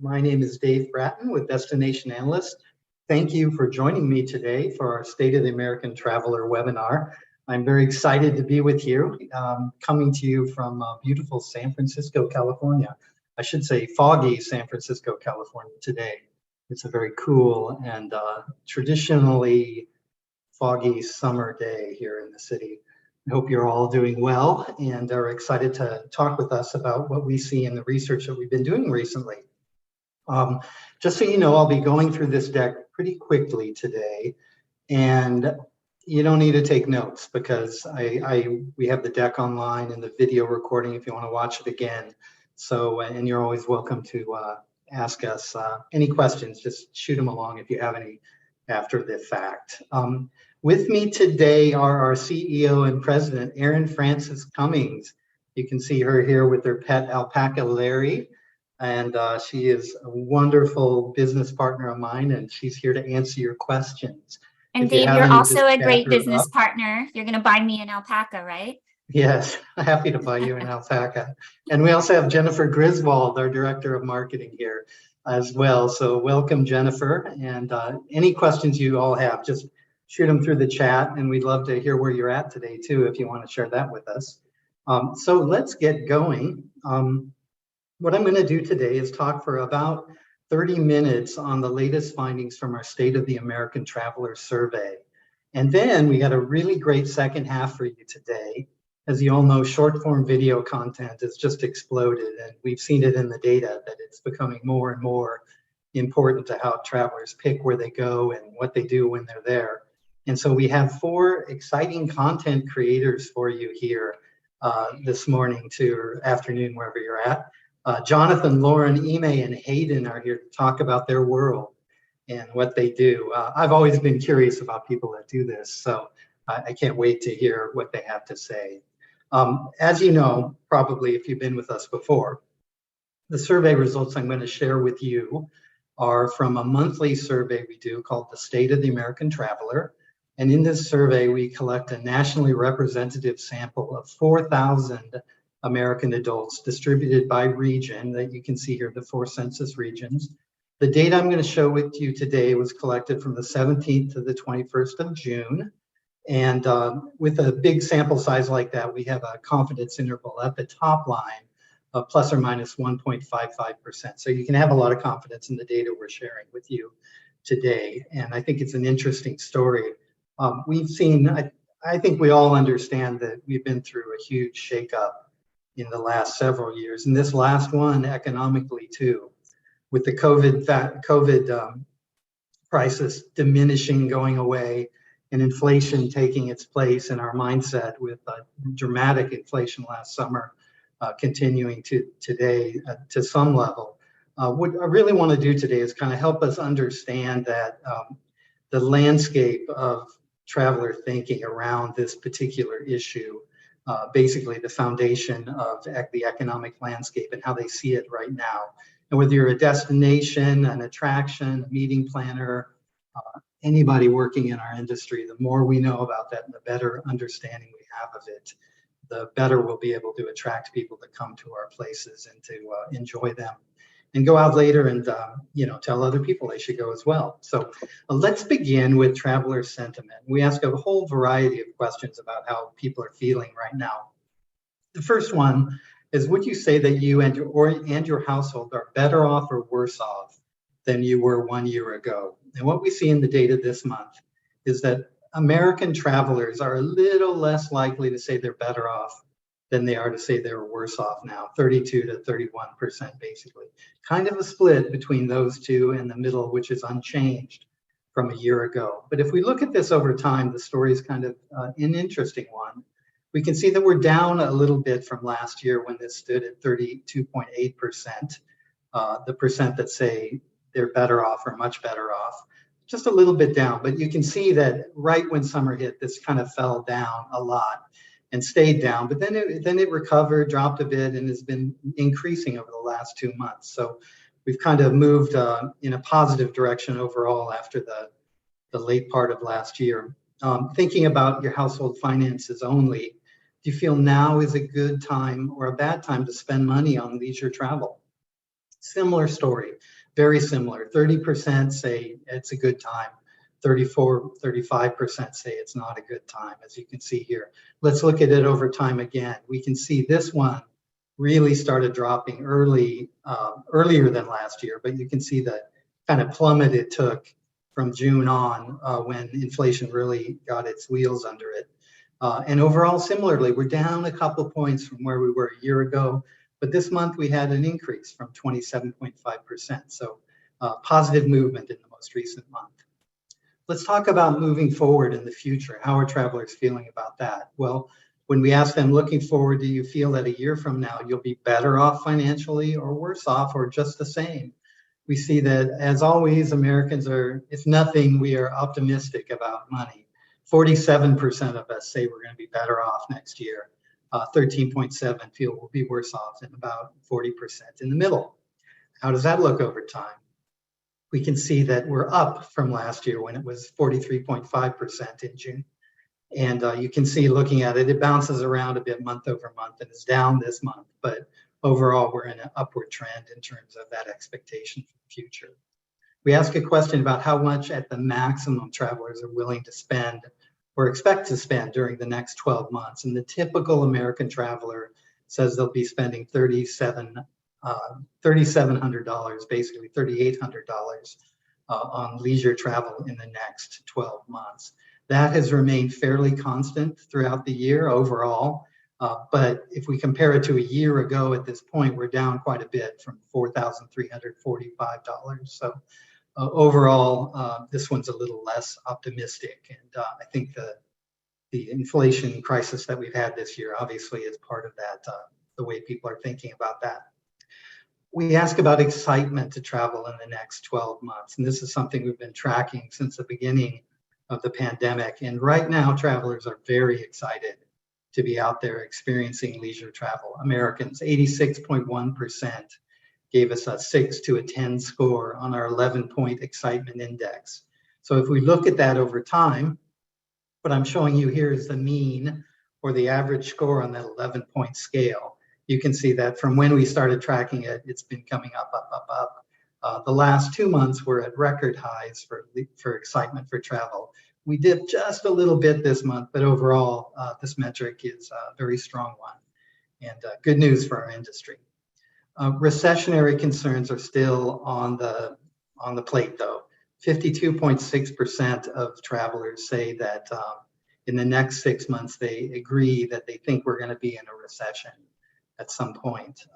My name is Dave Bratton with Destination Analyst. Thank you for joining me today for our State of the American Traveler webinar. I'm very excited to be with you, coming to you from beautiful San Francisco, California. I should say foggy San Francisco, California today. It's a very cool and traditionally foggy summer day here in the city. I hope you're all doing well and are excited to talk with us about what we see in the research that we've been doing recently. Just so you know, I'll be going through this deck pretty quickly today, and you don't need to take notes because we have the deck online and the video recording if you want to watch it again. So, and you're always welcome to ask us any questions. Just shoot them along if you have any after the fact. With me today are our CEO and President, Erin Frances Cummings. You can see her here with her pet alpaca, Larry. And she is a wonderful business partner of mine, and she's here to answer your questions. And Dave, you're also a great business partner. You're going to buy me an alpaca, right? Yes, happy to buy you an alpaca. And we also have Jennifer Griswold, our Director of Marketing here as well. So welcome, Jennifer. And any questions you all have, just shoot them through the chat, and we'd love to hear where you're at today too, if you want to share that with us. So let's get going. What I'm going to do today is talk for about 30 minutes on the latest findings from our State of the American Traveler survey. And then we got a really great second half for you today. As you all know, short form video content has just exploded, and we've seen it in the data that it's becoming more and more important to how travelers pick where they go and what they do when they're there. And so we have 4 exciting content creators for you here this morning or afternoon, wherever you're at. Jonathan, Lauren, Ime, and Hayden are here to talk about their world and what they do. I've always been curious about people that do this, so I can't wait to hear what they have to say. As you know, probably if you've been with us before, the survey results I'm going to share with you are from a monthly survey we do called the State of the American Traveler. And in this survey, we collect a nationally representative sample of 4,000 American adults distributed by region that you can see here, the 4 census regions. The data I'm going to show with you today was collected from the 17th to the 21st of June. And with a big sample size like that, we have a confidence interval at the top line of plus or minus 1.55%. So you can have a lot of confidence in the data we're sharing with you today. And I think it's an interesting story. We've seen, I think we all understand that we've been through a huge shakeup in the last several years, and this last one economically too, with the COVID crisis diminishing, going away, and inflation taking its place in our mindset with dramatic inflation last summer, continuing to today to some level. What I really want to do today is kind of help us understand that the landscape of traveler thinking around this particular issue, basically the foundation of the economic landscape and how they see it right now. And whether you're a destination, an attraction, a meeting planner, anybody working in our industry, the more we know about that and the better understanding we have of it, the better we'll be able to attract people to come to our places and to enjoy them and go out later and tell other people they should go as well. So let's begin with traveler sentiment. We ask a whole variety of questions about how people are feeling right now. The first one is, would you say that you and your household are better off or worse off than you were 1 year ago? And what we see in the data this month is that American travelers are a little less likely to say they're better off than they are to say they're worse off now, 32 to 31% basically. Kind of a split between those two in the middle, which is unchanged from a year ago. But if we look at this over time, the story is kind of an interesting one. We can see that we're down a little bit from last year when this stood at 32.8%, the percent that say they're better off or much better off. Just a little bit down, but you can see that right when summer hit, this kind of fell down a lot and stayed down, but then it recovered, dropped a bit, and has been increasing over the last 2 months. So we've kind of moved in a positive direction overall after the late part of last year. Thinking about your household finances only, do you feel now is a good time or a bad time to spend money on leisure travel? Similar story, very similar. 30% say it's a good time. 35% say it's not a good time, as you can see here. Let's look at it over time again. We can see this one really started dropping earlier than last year, but you can see the kind of plummet it took from June on when inflation really got its wheels under it. And overall, similarly, we're down a couple points from where we were a year ago, but this month we had an increase from 27.5%. So positive movement in the most recent month. Let's talk about moving forward in the future. How are travelers feeling about that? Well, when we ask them looking forward, do you feel that a year from now you'll be better off financially or worse off or just the same? We see that, as always, Americans are, if nothing, we are optimistic about money. 47% of us say we're going to be better off next year. 13.7% feel we'll be worse off, and about 40% in the middle. How does that look over time? We can see that we're up from last year when it was 43.5% in June. And you can see, looking at it, it bounces around a bit month over month and is down this month. But overall, we're in an upward trend in terms of that expectation for the future. We ask a question about how much at the maximum travelers are willing to spend or expect to spend during the next 12 months. And the typical American traveler says they'll be spending $3,700, basically $3,800 on leisure travel in the next 12 months. That has remained fairly constant throughout the year overall. But if we compare it to a year ago at this point, we're down quite a bit from $4,345. So overall, this one's a little less optimistic. And I think the inflation crisis that we've had this year obviously is part of that, the way people are thinking about that. We ask about excitement to travel in the next 12 months. And this is something we've been tracking since the beginning of the pandemic. And right now, travelers are very excited to be out there experiencing leisure travel. Americans, 86.1%, gave us a 6 to a 10 score on our 11-point excitement index. So if we look at that over time, what I'm showing you here is the mean or the average score on that 11-point scale. You can see that from when we started tracking it, it's been coming up, up, up, up. The last 2 months were at record highs for excitement for travel. We dipped just a little bit this month, but overall, this metric is a very strong one, and good news for our industry. Recessionary concerns are still on the plate, though. 52.6% of travelers say that in the next 6 months, they agree that they think we're going to be in a recession at some point.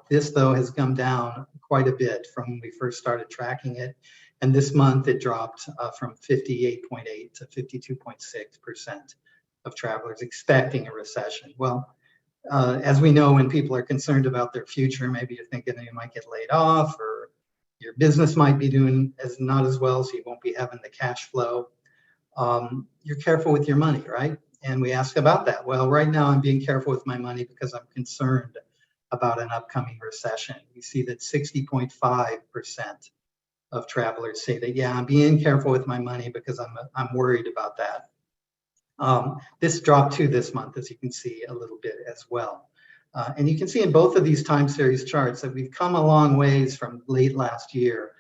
This, though, has come down quite a bit from when we first started tracking it. And this month, it dropped from 58.8 to 52.6% of travelers expecting a recession. Well, as we know, when people are concerned about their future, maybe you're thinking that you might get laid off, or your business might be doing not as well, so you won't be having the cash flow. You're careful with your money, right? And we ask about that. Well, right now I'm being careful with my money because I'm concerned about an upcoming recession. We see that 60.5% of travelers say that, yeah, I'm being careful with my money because I'm worried about that. This dropped too this month, as you can see, a little bit as well. And you can see in both of these time series charts that we've come a long ways from late last year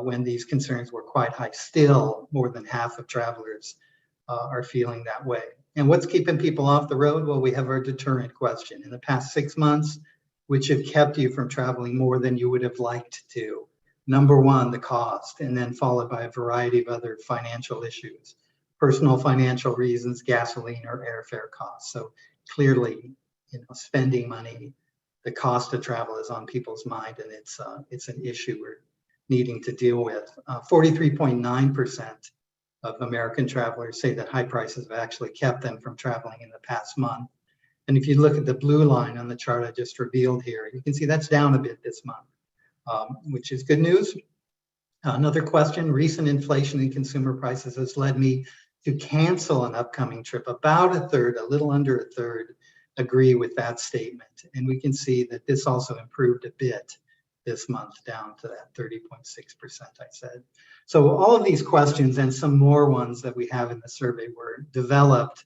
when these concerns were quite high. Still, more than half of travelers are feeling that way. And what's keeping people off the road? Well, we have our deterrent question. In the past 6 months, which have kept you from traveling more than you would have liked to? Number one, the cost, and then followed by a variety of other financial issues, personal financial reasons, gasoline or airfare costs. So clearly, spending money, the cost of travel is on people's mind, and it's an issue we're needing to deal with. 43.9% of American travelers say that high prices have actually kept them from traveling in the past month. And if you look at the blue line on the chart I just revealed here, you can see that's down a bit this month, which is good news. Another question, recent inflation in consumer prices has led me to cancel an upcoming trip. About a third, a little under a third, agree with that statement. And we can see that this also improved a bit this month, down to that 30.6%, I said. So all of these questions and some more ones that we have in the survey were developed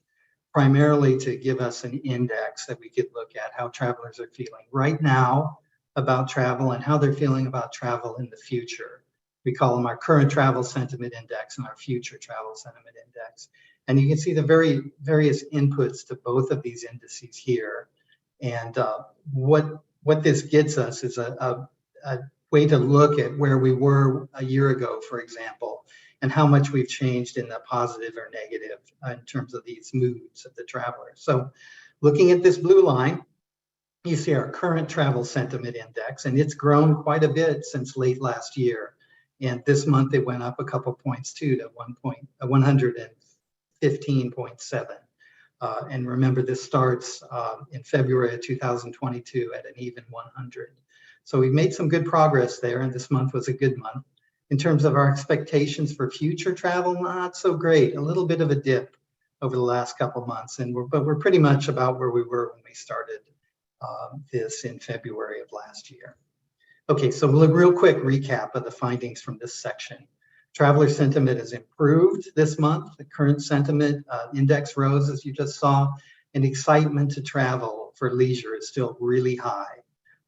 primarily to give us an index that we could look at how travelers are feeling. Right now, about travel and how they're feeling about travel in the future. We call them our current travel sentiment index and our future travel sentiment index. And you can see the various inputs to both of these indices here. And what this gets us is a way to look at where we were a year ago, for example, and how much we've changed in the positive or negative in terms of these moods of the traveler. So looking at this blue line, you see our current travel sentiment index, and it's grown quite a bit since late last year. And this month it went up a couple points too, to 115.7. And remember, this starts in February of 2022 at an even 100. So we've made some good progress there, and this month was a good month. In terms of our expectations for future travel, not so great. A little bit of a dip over the last couple months, but we're pretty much about where we were when we started this in February of last year. Okay, so a real quick recap of the findings from this section. Traveler sentiment has improved this month. The current sentiment index rose, as you just saw, and excitement to travel for leisure is still really high.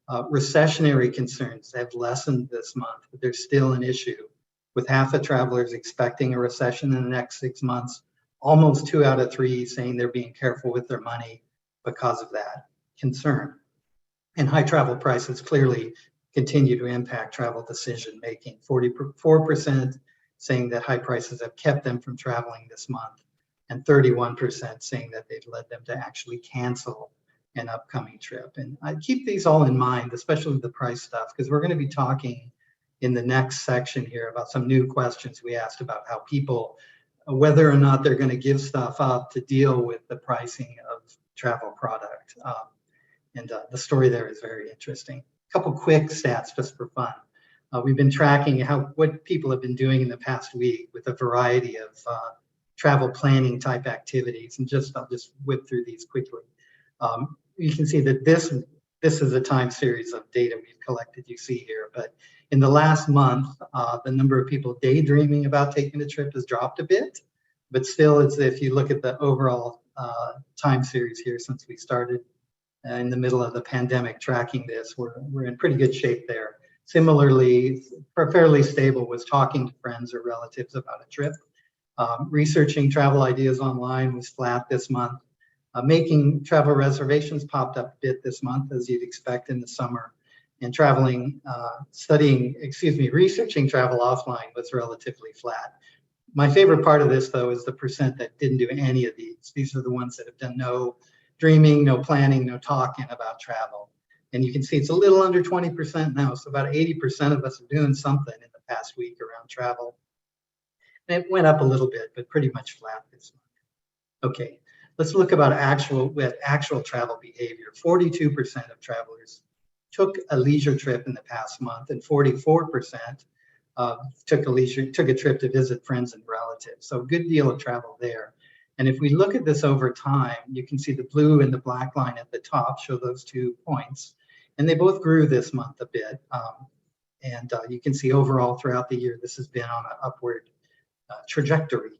Recessionary concerns have lessened this month, but there's still an issue, with half of travelers expecting a recession in the next 6 months, almost 2 out of 3 saying they're being careful with their money because of that concern. And high travel prices clearly continue to impact travel decision making. 44% saying that high prices have kept them from traveling this month, and 31% saying that they've led them to actually cancel an upcoming trip. And I keep these all in mind, especially the price stuff, because we're going to be talking in the next section here about some new questions we asked about how people, whether or not they're going to give stuff up to deal with the pricing of travel product. The story there is very interesting. A couple quick stats just for fun. We've been tracking what people have been doing in the past week with a variety of travel planning type activities, and I'll just whip through these quickly. You can see that this is a time series of data we've collected, you see here, but in the last month, the number of people daydreaming about taking a trip has dropped a bit, but still, it's, if you look at the overall time series here since we started in the middle of the pandemic tracking this, we're in pretty good shape there. Similarly, fairly stable was talking to friends or relatives about a trip. Researching travel ideas online was flat this month. Making travel reservations popped up a bit this month, as you'd expect in the summer. And researching travel offline was relatively flat. My favorite part of this, though, is the percent that didn't do any of these. These are the ones that have done no dreaming, no planning, no talking about travel. And you can see it's a little under 20% now. So about 80% of us are doing something in the past week around travel. And it went up a little bit, but pretty much flat this month. Okay, let's look about actual travel behavior. 42% of travelers took a leisure trip in the past month, and 44% took a trip to visit friends and relatives. So a good deal of travel there. And if we look at this over time, you can see the blue and the black line at the top show those 2 points. And they both grew this month a bit. You can see overall throughout the year, this has been on an upward trajectory.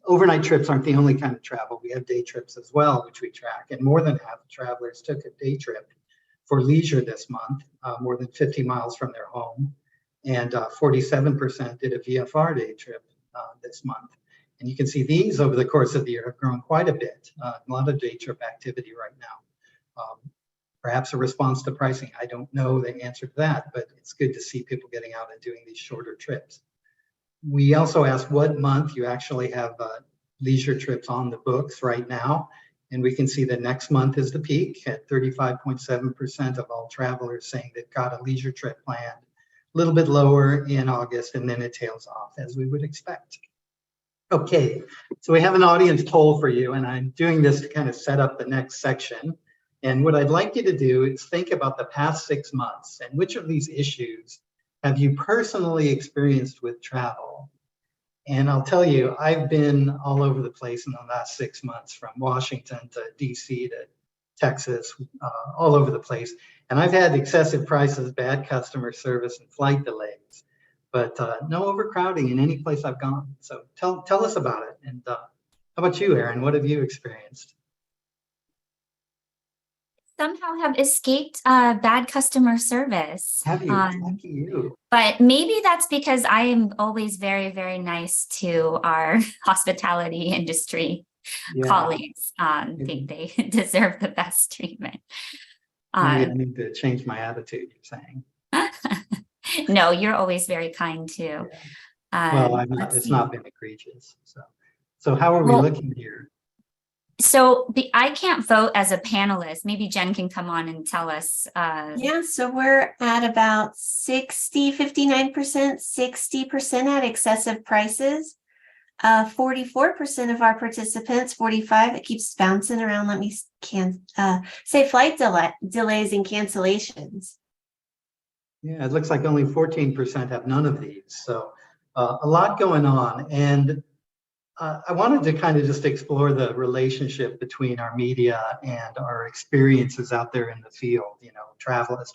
Overnight trips aren't the only kind of travel. We have day trips as well, which we track. And more than half of travelers took a day trip for leisure this month, more than 50 miles from their home. And 47% did a VFR day trip this month. And you can see these over the course of the year have grown quite a bit. A lot of day trip activity right now. Perhaps a response to pricing. I don't know the answer to that, but it's good to see people getting out and doing these shorter trips. We also asked what month you actually have leisure trips on the books right now. And we can see that next month is the peak at 35.7% of all travelers saying they've got a leisure trip planned. A little bit lower in August, and then it tails off as we would expect. Okay, so we have an audience poll for you, and I'm doing this to kind of set up the next section. And what I'd like you to do is think about the past 6 months and which of these issues have you personally experienced with travel? And I'll tell you, I've been all over the place in the last 6 months, from Washington to DC to Texas, all over the place. And I've had excessive prices, bad customer service, and flight delays, but no overcrowding in any place I've gone. So tell us about it. And how about you, Erin? What have you experienced? somehow have escaped bad customer service. Have you? Lucky you. But maybe that's because I am always very, very nice to our hospitality industry colleagues. I think they deserve the best treatment. Maybe I need to change my attitude, you're saying. No, you're always very kind too. Well, it's not been egregious. So how are we looking here? So I can't vote as a panelist. Maybe Jen can come on and tell us. Yeah, so we're at about 59%, 60% at excessive prices. 44% of our participants, 45, it keeps bouncing around. Let me say flight delays and cancellations. Yeah, it looks like only 14% have none of these. So a lot going on. And I wanted to kind of just explore the relationship between our media and our experiences out there in the field, you know, travelers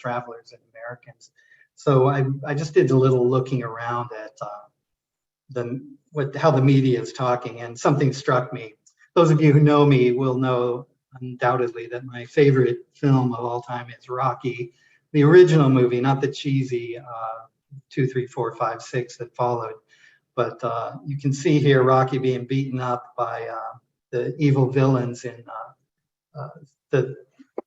and Americans. So I just did a little looking around at how the media is talking, and something struck me. Those of you who know me will know undoubtedly that my favorite film of all time is Rocky, the original movie, not the cheesy 2, 3, 4, 5, 6 that followed. But you can see here Rocky being beaten up by the evil villains in the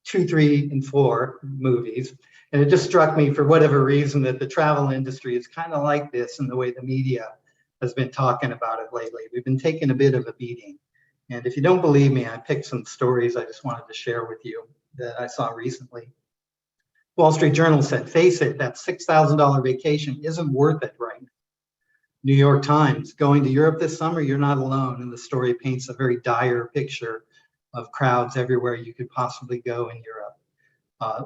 2, 3, and 4 movies. And it just struck me, for whatever reason, that the travel industry is kind of like this in the way the media has been talking about it lately. We've been taking a bit of a beating. And if you don't believe me, I picked some stories I just wanted to share with you that I saw recently. Wall Street Journal said, face it, that $6,000 vacation isn't worth it right now. New York Times, going to Europe this summer, you're not alone. And the story paints a very dire picture of crowds everywhere you could possibly go in Europe.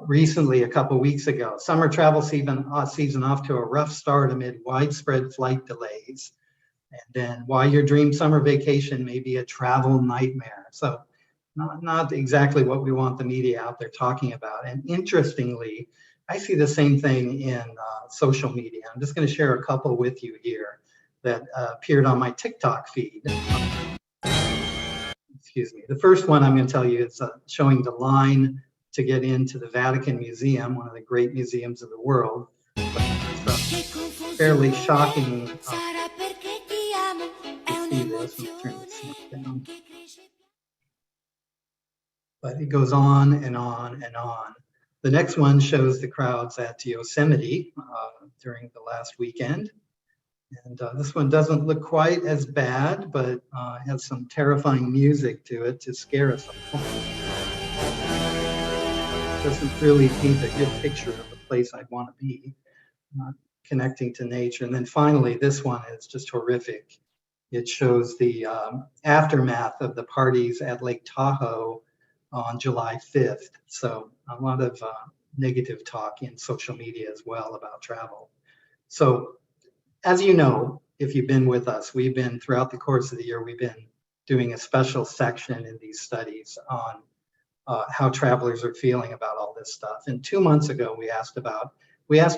Recently, a couple weeks ago, summer travel season off to a rough start amid widespread flight delays. And then why your dream summer vacation may be a travel nightmare. So not exactly what we want the media out there talking about. And interestingly, I see the same thing in social media. I'm just going to share a couple with you here that appeared on my TikTok feed. Excuse me. The first one I'm going to tell you is showing the line to get into the Vatican Museum, one of the great museums of the world. It's fairly shocking. See this. Let me turn this down. But it goes on and on and on. The next one shows the crowds at Yosemite during the last weekend. And this one doesn't look quite as bad, but has some terrifying music to it to scare us all. Doesn't really paint a good picture of the place I'd want to be, not connecting to nature. And then finally, this one is just horrific. It shows the aftermath of the parties at Lake Tahoe on July 5th. So a lot of negative talk in social media as well about travel. So as you know, if you've been with us, we've been throughout the course of the year, we've been doing a special section in these studies on how travelers are feeling about all this stuff. And 2 months ago, we asked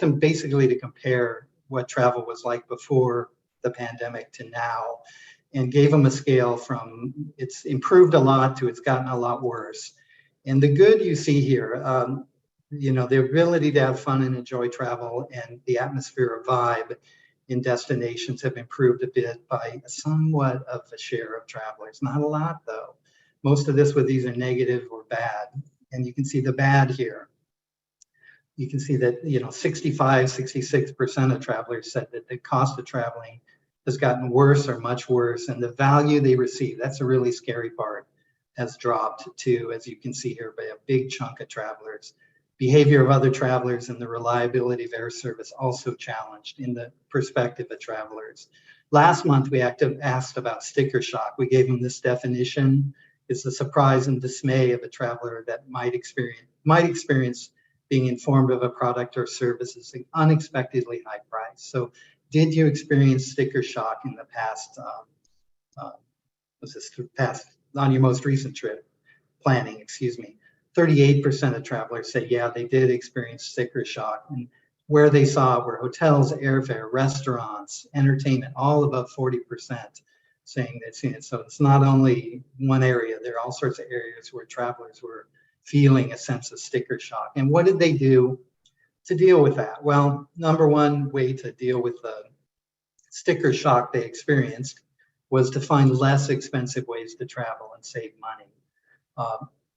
them basically to compare what travel was like before the pandemic to now, and gave them a scale from it's improved a lot to it's gotten a lot worse. And the good you see here, you know, the ability to have fun and enjoy travel and the atmosphere or vibe in destinations have improved a bit by somewhat of a share of travelers. Not a lot though. Most of this with these are negative or bad. And you can see the bad here. You can see that, you know, 65, 66% of travelers said that the cost of traveling has gotten worse or much worse, and the value they receive, that's a really scary part, has dropped too, as you can see here, by a big chunk of travelers. Behavior of other travelers and the reliability of air service also challenged in the perspective of travelers. Last month, we asked about sticker shock. We gave them this definition. It's the surprise and dismay of a traveler that might experience being informed of a product or service is an unexpectedly high price. So did you experience sticker shock in the past, on your most recent trip planning, excuse me? 38% of travelers say, yeah, they did experience sticker shock. And where they saw were hotels, airfare, restaurants, entertainment, all above 40% saying they've seen it. So it's not only one area, there are all sorts of areas where travelers were feeling a sense of sticker shock. And what did they do to deal with that? Well, number one way to deal with the sticker shock they experienced was to find less expensive ways to travel and save money.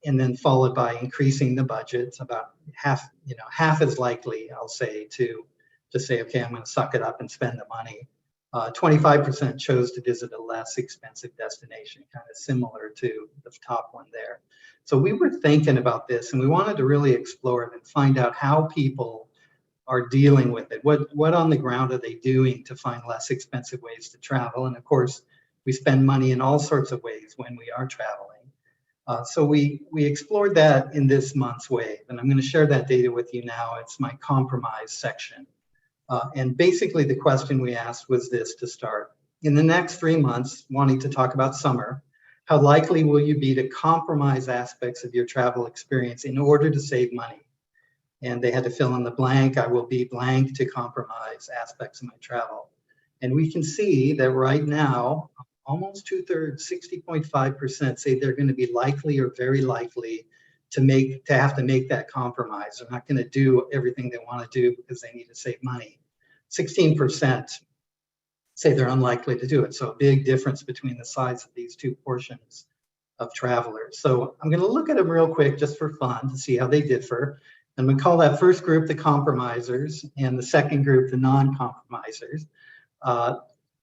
And then followed by increasing the budget. It's about half as likely, I'll say, to say, okay, I'm going to suck it up and spend the money. 25% chose to visit a less expensive destination, kind of similar to the top one there. So we were thinking about this, and we wanted to really explore it and find out how people are dealing with it. What on the ground are they doing to find less expensive ways to travel? And of course, we spend money in all sorts of ways when we are traveling. So we explored that in this month's wave, and I'm going to share that data with you now. It's my compromise section. And basically the question we asked was this to start. In the next 3 months, wanting to talk about summer, how likely will you be to compromise aspects of your travel experience in order to save money? And they had to fill in the blank. I will be blank to compromise aspects of my travel. And we can see that right now, almost 2/3, 60.5% say they're going to be likely or very likely to have to make that compromise. They're not going to do everything they want to do because they need to save money. 16% say they're unlikely to do it. So a big difference between the sides of these two portions of travelers. So I'm going to look at them real quick just for fun to see how they differ. And we call that first group the compromisers and the second group the non-compromisers.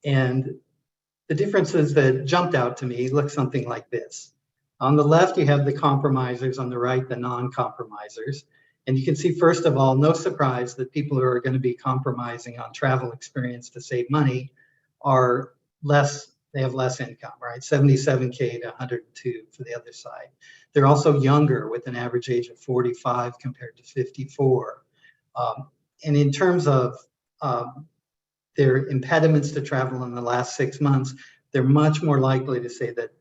And the differences that jumped out to me look something like this. On the left, you have the compromisers, on the right, the non-compromisers. And you can see, first of all, no surprise that people who are going to be compromising on travel experience to save money are they have less income, right? 77K to 102 for the other side. They're also younger with an average age of 45 compared to 54. And in terms of their impediments to travel in the last 6 months, they're much more likely to say that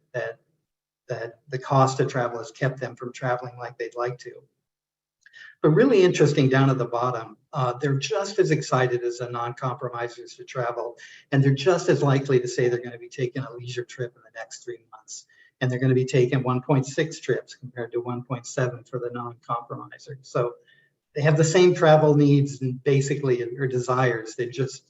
the cost of travel has kept them from traveling like they'd like to. But really interesting down at the bottom, they're just as excited as the non-compromisers to travel, and they're just as likely to say they're going to be taking a leisure trip in the next 3 months. And they're going to be taking 1.6 trips compared to 1.7 for the non-compromisers. So they have the same travel needs and basically or desires. They're just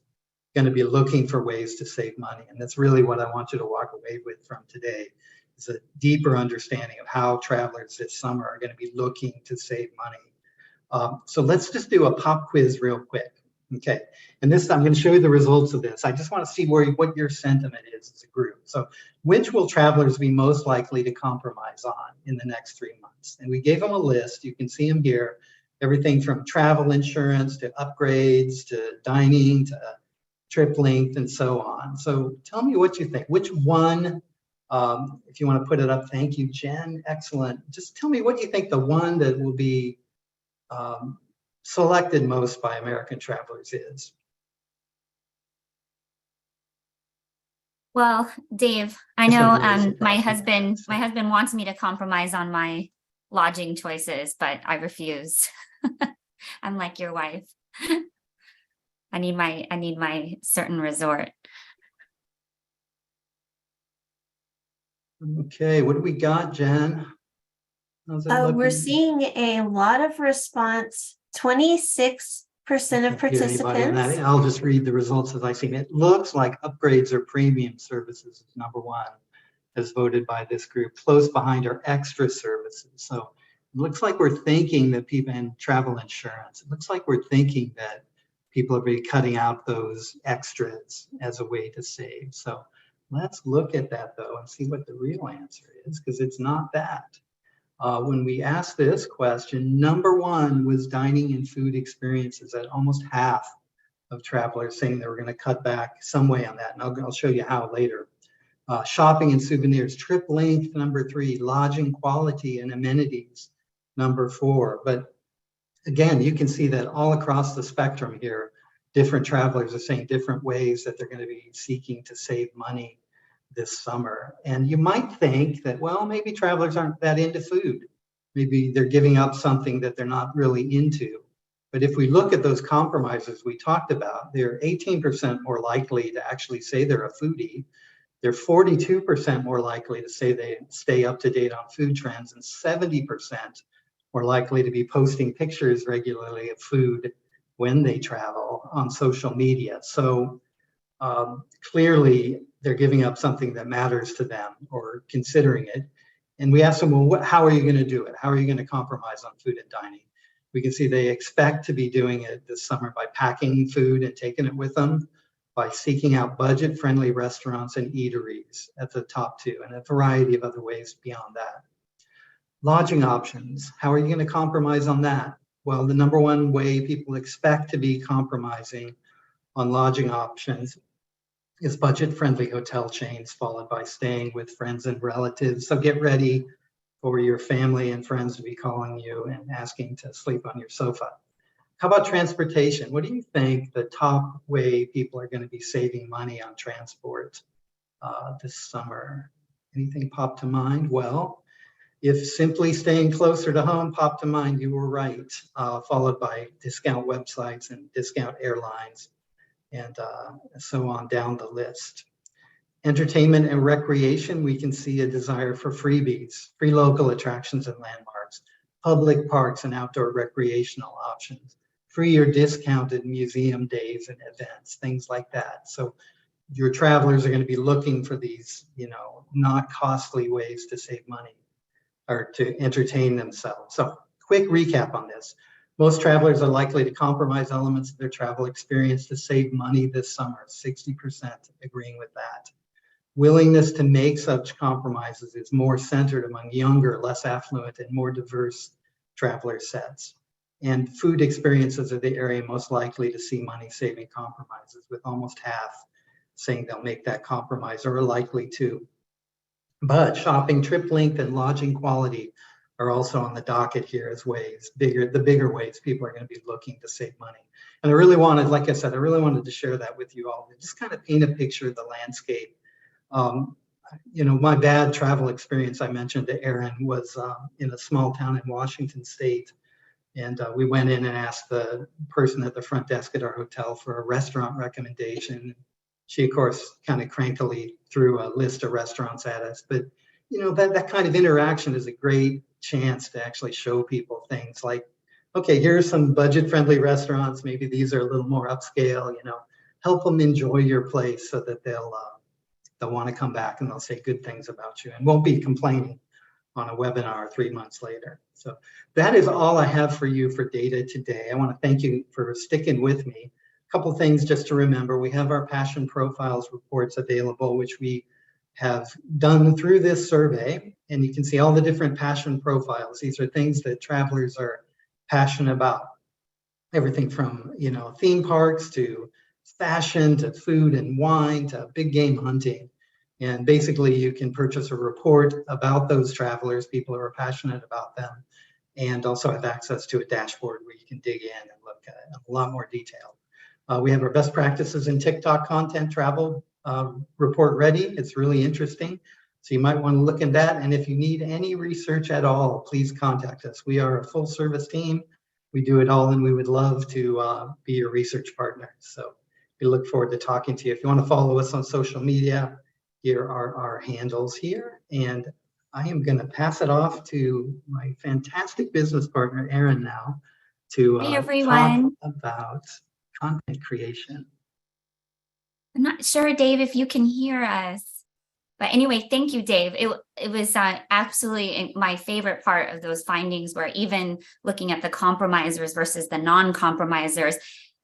going to be looking for ways to save money. And that's really what I want you to walk away with from today, is a deeper understanding of how travelers this summer are going to be looking to save money. So let's just do a pop quiz real quick. Okay, and this, I'm going to show you the results of this. I just want to see what your sentiment is as a group. So which will travelers be most likely to compromise on in the next 3 months? And we gave them a list. You can see them here. Everything from travel insurance to upgrades to dining to trip length and so on. So tell me what you think. Which one, if you want to put it up, thank you, Jen. Excellent. Just tell me what you think the one that will be selected most by American travelers is. Well, Dave, I know my husband wants me to compromise on my lodging choices, but I refuse. I'm like your wife. I need my certain resort. Okay, what do we got, Jen? We're seeing a lot of response. 26% of participants. I'll just read the results as I see it. It looks like upgrades or premium services is number one, as voted by this group. Close behind are extra services. So it looks like we're thinking that people in travel insurance, it looks like we're thinking that people are be cutting out those extras as a way to save. So let's look at that though and see what the real answer is, because it's not that. When we asked this question, number one was dining and food experiences, at almost half of travelers saying they were going to cut back some way on that. And I'll show you how later. Shopping and souvenirs, trip length, number three, lodging quality and amenities, number four. But again, you can see that all across the spectrum here, different travelers are saying different ways that they're going to be seeking to save money this summer. And you might think that, well, maybe travelers aren't that into food. Maybe they're giving up something that they're not really into. But if we look at those compromises we talked about, they're 18% more likely to actually say they're a foodie. They're 42% more likely to say they stay up to date on food trends, and 70% more likely to be posting pictures regularly of food when they travel on social media. So clearly they're giving up something that matters to them or considering it. And we asked them, well, how are you going to do it? How are you going to compromise on food and dining? We can see they expect to be doing it this summer by packing food and taking it with them, by seeking out budget-friendly restaurants and eateries at the top two, and a variety of other ways beyond that. Lodging options, how are you going to compromise on that? Well, the number one way people expect to be compromising on lodging options is budget-friendly hotel chains, followed by staying with friends and relatives. So get ready for your family and friends to be calling you and asking to sleep on your sofa. How about transportation? What do you think the top way people are going to be saving money on transport this summer? Anything pop to mind? Well, if simply staying closer to home popped to mind, you were right, followed by discount websites and discount airlines, and so on down the list. Entertainment and recreation, we can see a desire for freebies, free local attractions and landmarks, public parks and outdoor recreational options, free or discounted museum days and events, things like that. So your travelers are going to be looking for these, not costly ways to save money or to entertain themselves. So quick recap on this. Most travelers are likely to compromise elements of their travel experience to save money this summer, 60% agreeing with that. Willingness to make such compromises is more centered among younger, less affluent, and more diverse traveler sets. And food experiences are the area most likely to see money-saving compromises, with almost half saying they'll make that compromise or are likely to. But shopping trip length and lodging quality are also on the docket here as the bigger ways people are going to be looking to save money. And I really wanted, like I said, to share that with you all, to just kind of paint a picture of the landscape. My bad travel experience I mentioned to Erin was in a small town in Washington State. And we went in and asked the person at the front desk at our hotel for a restaurant recommendation. She, of course, kind of crankily threw a list of restaurants at us. But, that kind of interaction is a great chance to actually show people things like, okay, here are some budget-friendly restaurants. Maybe these are a little more upscale, help them enjoy your place so that they'll want to come back and they'll say good things about you and won't be complaining on a webinar 3 months later. So that is all I have for you for data today. I want to thank you for sticking with me. A couple things just to remember. We have our Passion Profiles reports available, which we have done through this survey, and you can see all the different passion profiles. These are things that travelers are passionate about. Everything from, theme parks to fashion to food and wine to big game hunting. And basically you can purchase a report about those travelers, people who are passionate about them, and also have access to a dashboard where you can dig in and look at a lot more detail. We have our best practices in TikTok content travel report ready. It's really interesting. So you might want to look at that. And if you need any research at all, please contact us. We are a full service team. We do it all, and we would love to be your research partner. So we look forward to talking to you. If you want to follow us on social media, here are our handles here. And I am going to pass it off to my fantastic business partner, Erin, now to Hey, everyone. talk about content creation. I'm not sure, Dave, if you can hear us. But anyway, thank you, Dave. It was absolutely my favorite part of those findings, were even looking at the compromisers versus the non-compromisers.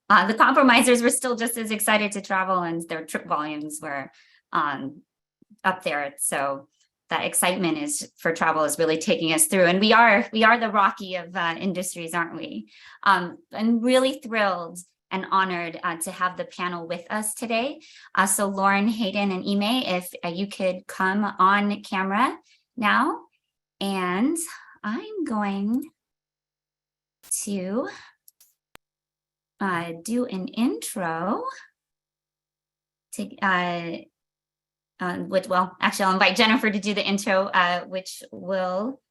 The compromisers were still just as excited to travel, and their trip volumes were up there. So that excitement for travel is really taking us through. And we are the Rocky of industries, aren't we? I'm really thrilled and honored to have the panel with us today. So Lauren, Hayden, and Ime, if you could come on camera now. And I'm going to do an intro to actually I'll invite Jennifer to do the intro, which will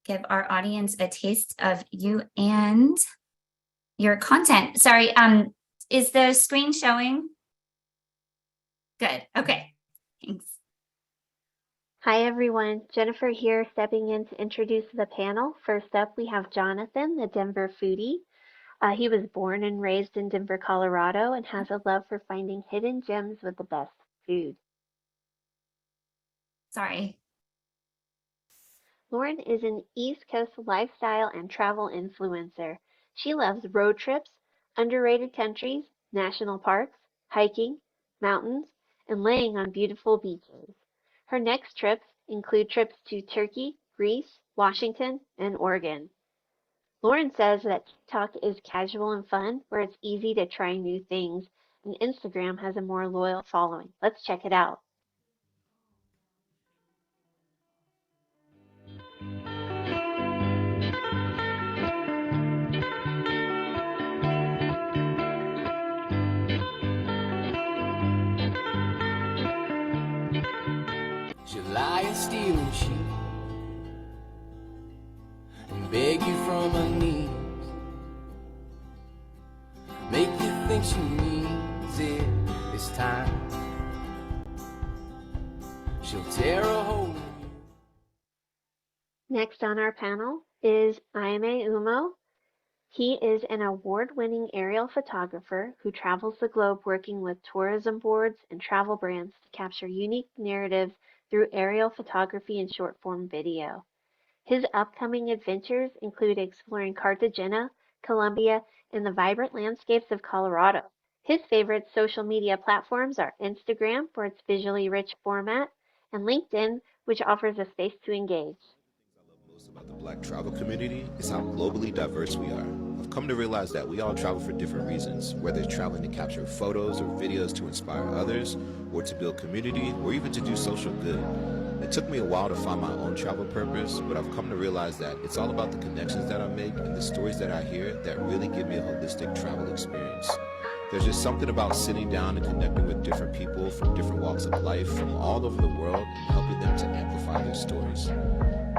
give our audience a taste of you and your content. Sorry, is the screen showing? Good, okay, thanks. Hi everyone, Jennifer here stepping in to introduce the panel. First up, we have Jonathan, the Denver foodie. He was born and raised in Denver, Colorado, and has a love for finding hidden gems with the best food. Sorry. Lauren is an East Coast lifestyle and travel influencer. She loves road trips, underrated countries, national parks, hiking, mountains, and laying on beautiful beaches. Her next trips include trips to Turkey, Greece, Washington, and Oregon. Lauren says that TikTok is casual and fun, where it's easy to try new things, and Instagram has a more loyal following. Let's check it out. She'll lie and steal and cheat and beg you from her knees, make you think she means it this time. She'll tear a hole in you. Next on our panel is Aime Umo. He is an award-winning aerial photographer who travels the globe working with tourism boards and travel brands to capture unique narratives through aerial photography and short-form video. His upcoming adventures include exploring Cartagena, Colombia, and the vibrant landscapes of Colorado. His favorite social media platforms are Instagram for its visually rich format and LinkedIn, which offers a space to engage. Most about the Black travel community is how globally diverse we are. I've come to realize that we all travel for different reasons, whether it's traveling to capture photos or videos to inspire others, or to build community, or even to do social good. It took me a while to find my own travel purpose, but I've come to realize that it's all about the connections that I make and the stories that I hear that really give me a holistic travel experience. There's just something about sitting down and connecting with different people from different walks of life from all over the world and helping them to amplify their stories.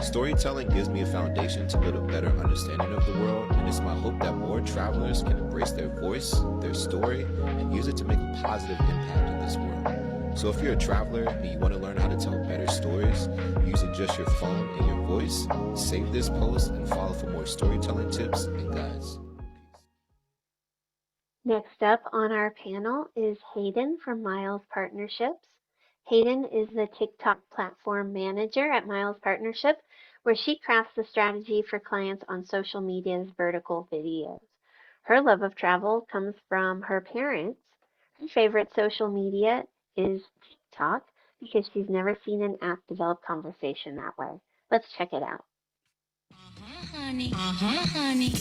Storytelling gives me a foundation to build a better understanding of the world, and it's my hope that more travelers can embrace their voice, their story, and use it to make a positive impact in this world. So if you're a traveler and you want to learn how to tell better stories using just your phone and your voice, save this post and follow for more storytelling tips and guides. Next up on our panel is Hayden from Miles Partnerships. Hayden is the TikTok platform manager at Miles Partnership, where she crafts the strategy for clients on social media's vertical videos. Her love of travel comes from her parents. Her favorite social media is TikTok because she's never seen an app develop conversation that way. Let's check it out. Honey. Honey.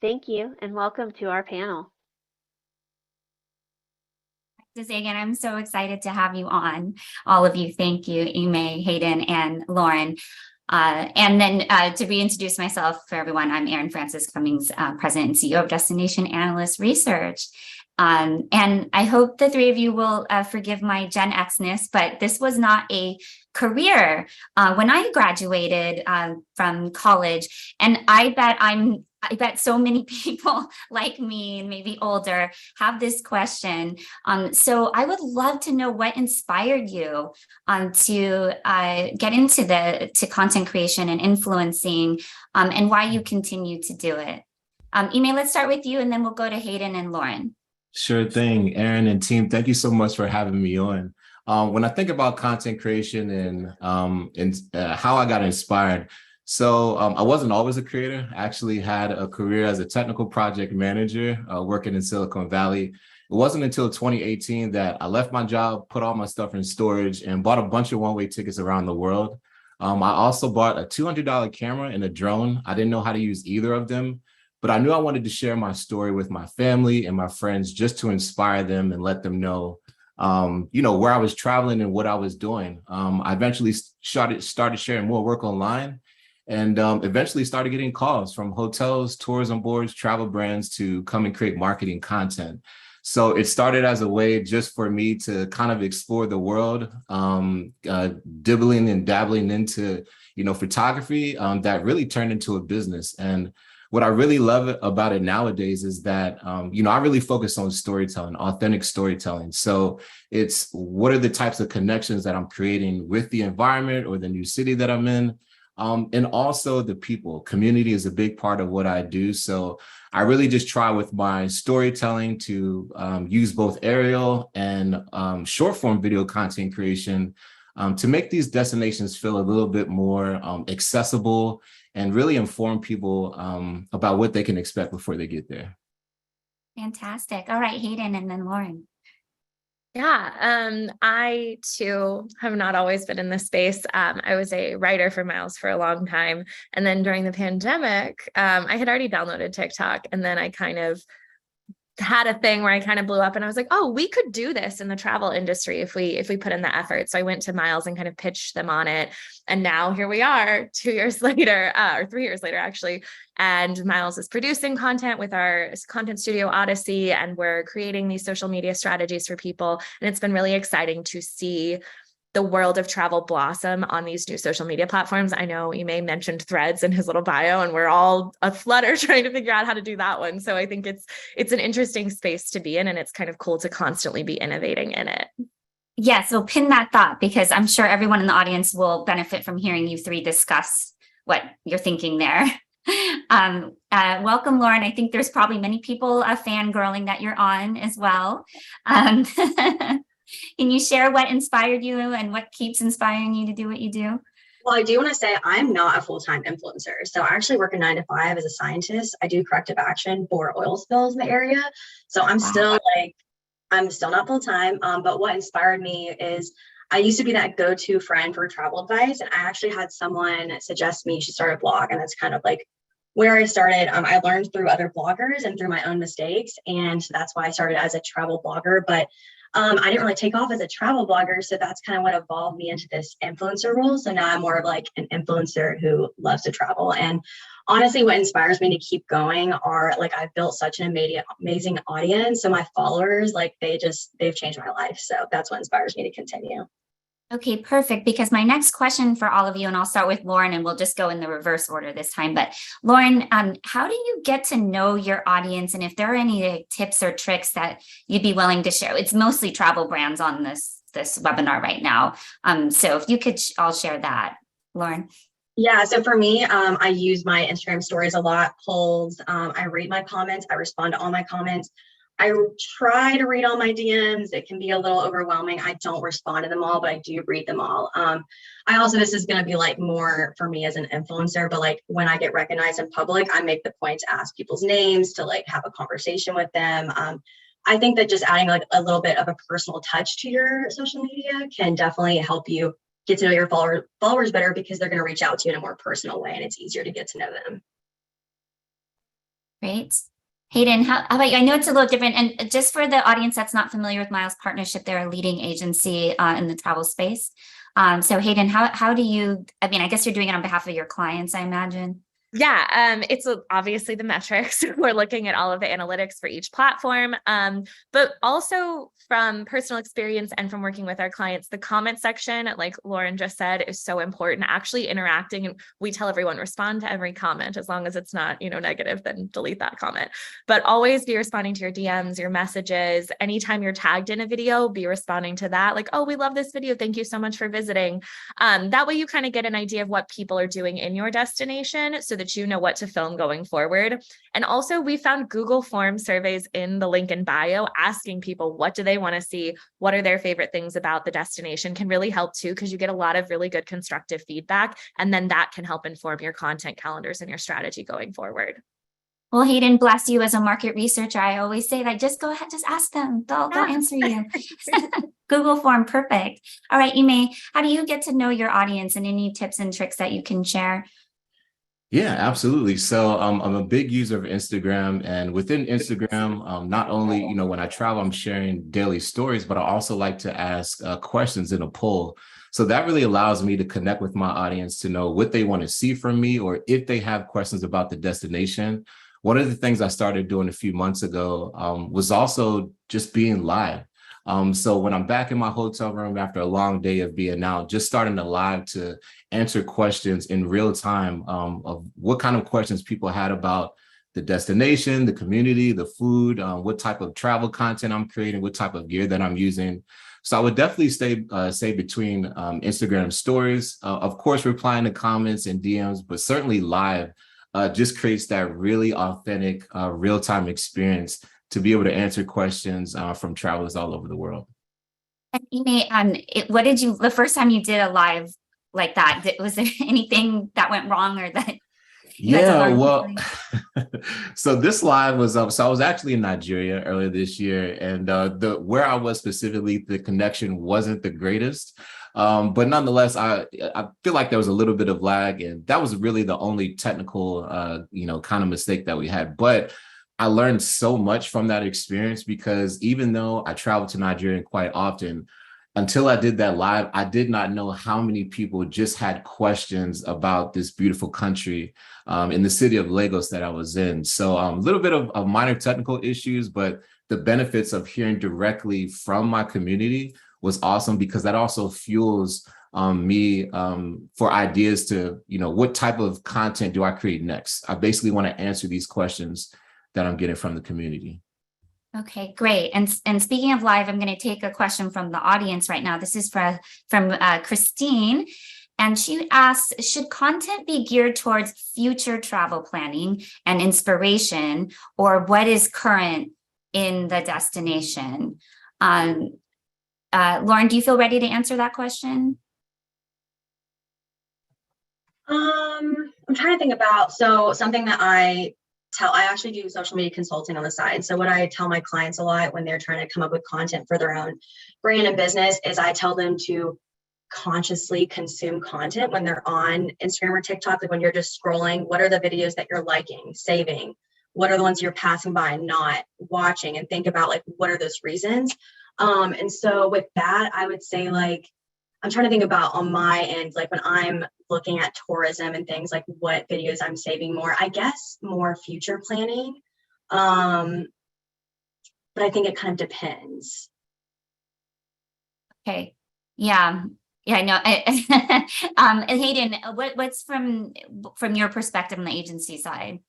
Thank you and welcome to our panel. To say again, I'm so excited to have you on. All of you, thank you, Ime, Hayden, and Lauren. And then to reintroduce myself for everyone, I'm Erin Francis Cummings, President and CEO of Destination Analyst Research. And I hope the three of you will forgive my Gen X-ness, but this was not a career when I graduated from college. And I bet so many people like me and maybe older have this question. So I would love to know what inspired you to get into content creation and influencing and why you continue to do it. Ime, let's start with you and then we'll go to Hayden and Lauren. Sure thing, Erin and team. Thank you so much for having me on. When I think about content creation and how I got inspired, so I wasn't always a creator. I actually had a career as a technical project manager working in Silicon Valley. It wasn't until 2018 that I left my job, put all my stuff in storage, and bought a bunch of one-way tickets around the world. I also bought a $200 camera and a drone. I didn't know how to use either of them, but I knew I wanted to share my story with my family and my friends just to inspire them and let them know where I was traveling and what I was doing. I eventually started sharing more work online and eventually started getting calls from hotels, tourism boards, travel brands to come and create marketing content. So it started as a way just for me to kind of explore the world, dibbling and dabbling into, photography that really turned into a business. And what I really love about it nowadays is that, I really focus on storytelling, authentic storytelling. So it's what are the types of connections that I'm creating with the environment or the new city that I'm in. And also the people. Community is a big part of what I do. So I really just try with my storytelling to use both aerial and short form video content creation to make these destinations feel a little bit more accessible and really inform people about what they can expect before they get there. Fantastic. All right, Hayden and then Lauren. Yeah, I too have not always been in this space. I was a writer for Miles for a long time. And then during the pandemic, I had already downloaded TikTok, and then I kind of had a thing where I kind of blew up and I was like, oh, we could do this in the travel industry if we put in the effort. So I went to Miles and kind of pitched them on it. And now here we are 2 years later, or 3 years later, actually. And Miles is producing content with our content studio Odyssey, and we're creating these social media strategies for people. And it's been really exciting to see the world of travel blossom on these new social media platforms. I know Ime mentioned Threads in his little bio, and we're all aflutter trying to figure out how to do that one. So I think it's an interesting space to be in, and it's kind of cool to constantly be innovating in it. Yeah, so pin that thought, because I'm sure everyone in the audience will benefit from hearing you three discuss what you're thinking there. Welcome, Lauren. I think there's probably many people fangirling that you're on as well. Can you share what inspired you and what keeps inspiring you to do what you do? Well, I do want to say I'm not a full-time influencer. So I actually work a 9 to 5 as a scientist. I do corrective action for oil spills in the area. So I'm still not full-time. But what inspired me is I used to be that go-to friend for travel advice. And I actually had someone suggest me you should start a blog. And that's kind of like where I started. I learned through other bloggers and through my own mistakes. And that's why I started as a travel blogger. But I didn't really take off as a travel blogger. So that's kind of what evolved me into this influencer role. So now I'm more of like an influencer who loves to travel. And honestly, what inspires me to keep going are like, I've built such an amazing audience. So my followers, like they've changed my life. So that's what inspires me to continue. Okay, perfect. Because my next question for all of you, and I'll start with Lauren, and we'll just go in the reverse order this time. But Lauren, how do you get to know your audience? And if there are any tips or tricks that you'd be willing to share? It's mostly travel brands on this webinar right now. So if you could all share that, Lauren. Yeah, so for me, I use my Instagram stories a lot, polls. I read my comments. I respond to all my comments. I try to read all my DMs. It can be a little overwhelming. I don't respond to them all, but I do read them all. This is going to be like more for me as an influencer, but like when I get recognized in public, I make the point to ask people's names, to like have a conversation with them. I think that just adding like a little bit of a personal touch to your social media can definitely help you get to know your followers better, because they're going to reach out to you in a more personal way and it's easier to get to know them. Great. Hayden, how about you? I know it's a little different. And just for the audience that's not familiar with Miles Partnership, they're a leading agency in the travel space. So Hayden, how do you, I guess you're doing it on behalf of your clients, I imagine. Yeah, it's obviously the metrics. We're looking at all of the analytics for each platform, but also from personal experience and from working with our clients, the comment section, like Lauren just said, is so important. Actually interacting, and we tell everyone respond to every comment. As long as it's not, negative, then delete that comment. But always be responding to your DMs, your messages. Anytime you're tagged in a video, be responding to that. Like, oh, we love this video. Thank you so much for visiting. That way you kind of get an idea of what people are doing in your destination, so that you know what to film going forward. And also, we found Google Form surveys in the link in bio, asking people what do they want to see, what are their favorite things about the destination, can really help too, because you get a lot of really good constructive feedback, and then that can help inform your content calendars and your strategy going forward. Well, Hayden, bless you as a market researcher. I always say that just go ahead, just ask them. They'll answer you. Google Form, perfect. All right, Ime, how do you get to know your audience, and any tips and tricks that you can share? Yeah, absolutely. So I'm a big user of Instagram, and within Instagram, not only, when I travel, I'm sharing daily stories, but I also like to ask questions in a poll. So that really allows me to connect with my audience to know what they want to see from me, or if they have questions about the destination. One of the things I started doing a few months ago was also just being live. So when I'm back in my hotel room after a long day of being out, just starting to live to answer questions in real time of what kind of questions people had about the destination, the community, the food, what type of travel content I'm creating, what type of gear that I'm using. So I would definitely say between Instagram stories, of course, replying to comments and DMs, but certainly live just creates that really authentic real-time experience to be able to answer questions from travelers all over the world. And what did you, the first time you did a live like that, was there anything that went wrong or that? Yeah, well, so this live was up. So I was actually in Nigeria earlier this year, and where I was specifically, the connection wasn't the greatest. But nonetheless, I feel like there was a little bit of lag, and that was really the only technical, kind of mistake that we had. But I learned so much from that experience, because even though I travel to Nigeria quite often, until I did that live, I did not know how many people just had questions about this beautiful country in the city of Lagos that I was in. So a little bit of minor technical issues, but the benefits of hearing directly from my community was awesome, because that also fuels me for ideas to, what type of content do I create next? I basically want to answer these questions that I'm getting from the community. Okay, great. And speaking of live, I'm going to take a question from the audience right now. This is from Christine. And she asks, should content be geared towards future travel planning and inspiration, or what is current in the destination? Lauren, do you feel ready to answer that question? I'm trying to think about, so something that I actually do social media consulting on the side. So what I tell my clients a lot when they're trying to come up with content for their own brand and business is I tell them to consciously consume content when they're on Instagram or TikTok. Like when you're just scrolling, what are the videos that you're liking, saving? What are the ones you're passing by and not watching? And think about like, what are those reasons? And so with that, I would say like, I'm trying to think about on my end, like when I'm looking at tourism and things, like what videos I'm saving more, I guess more future planning. But I think it kind of depends. Okay. Yeah. I know. Hayden, what's from your perspective on the agency side?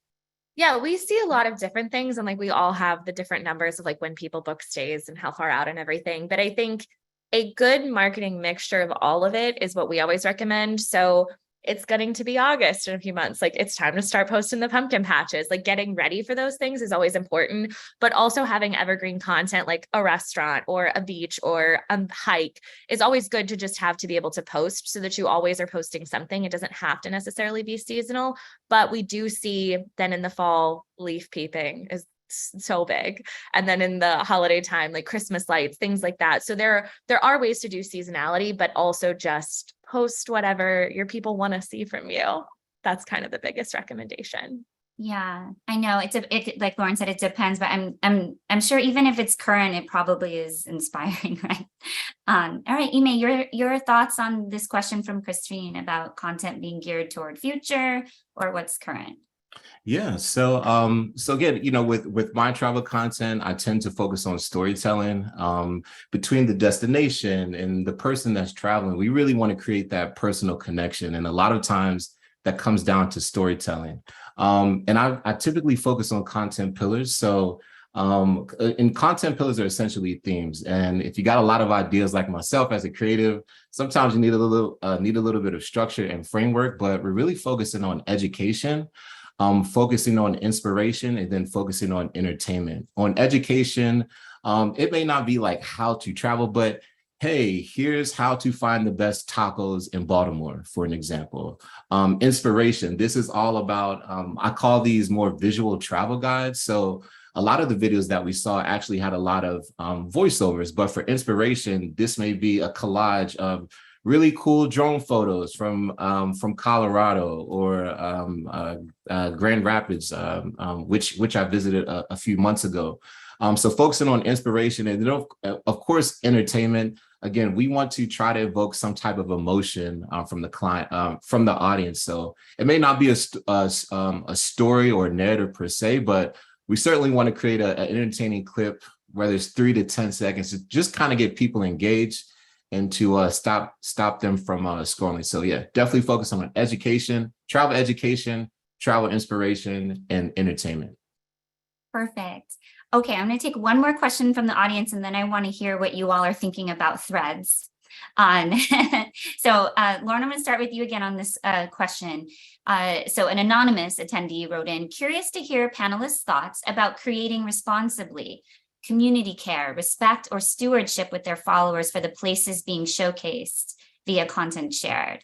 Yeah, we see a lot of different things, and like we all have the different numbers of like when people book stays and how far out and everything. But I think a good marketing mixture of all of it is what we always recommend. So it's going to be August in a few months. Like it's time to start posting the pumpkin patches. Like getting ready for those things is always important, but also having evergreen content like a restaurant or a beach or a hike is always good to just have to be able to post so that you always are posting something. It doesn't have to necessarily be seasonal, but we do see then in the fall, leaf peeping is so big. And then in the holiday time, like Christmas lights, things like that. So there are ways to do seasonality, but also just post whatever your people want to see from you. That's kind of the biggest recommendation. Yeah, I know it like Lauren said, it depends, but I'm sure even if it's current, it probably is inspiring, right? All right, Ime, your thoughts on this question from Christine about content being geared toward future or what's current? Yeah. So again, with my travel content, I tend to focus on storytelling between the destination and the person that's traveling. We really want to create that personal connection. And a lot of times that comes down to storytelling. And I typically focus on content pillars. So and content pillars are essentially themes. And if you got a lot of ideas like myself as a creative, sometimes you need a little bit of structure and framework, but we're really focusing on education, focusing on inspiration, and then focusing on entertainment. On education, it may not be like how to travel, but hey, here's how to find the best tacos in Baltimore, for an example. Inspiration, this is all about, I call these more visual travel guides. So a lot of the videos that we saw actually had a lot of voiceovers, but for inspiration, this may be a collage of really cool drone photos from Colorado or Grand Rapids, which I visited a few months ago. So focusing on inspiration and then of course entertainment. Again, we want to try to evoke some type of emotion from the client, from the audience. So it may not be a story or narrative per se, but we certainly want to create an entertaining clip whether it's 3 to 10 seconds, to just kind of get people engaged and to stop them from scrolling. So yeah, definitely focus on education, travel inspiration, and entertainment. Perfect. Okay, I'm going to take one more question from the audience, and then I want to hear what you all are thinking about Threads. So Lauren, I'm going to start with you again on this question. So an anonymous attendee wrote in, curious to hear panelists' thoughts about creating responsibly, community care, respect, or stewardship with their followers for the places being showcased via content shared.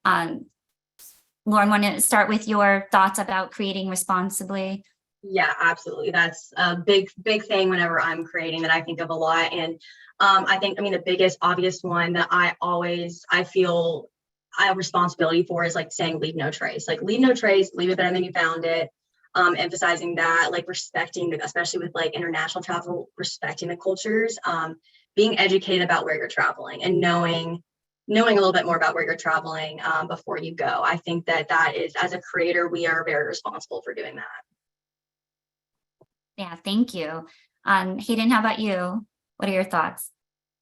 Lauren, want to start with your thoughts about creating responsibly? Yeah, absolutely. That's a big thing whenever I'm creating that I think of a lot. And I mean, the biggest obvious one that I feel I have responsibility for is like saying leave no trace. Like leave no trace, leave it better than you found it. Emphasizing that, like respecting, especially with like international travel, respecting the cultures, being educated about where you're traveling and knowing a little bit more about where you're traveling before you go. I think that is, as a creator, we are very responsible for doing that. Yeah, thank you. Hayden, how about you? What are your thoughts?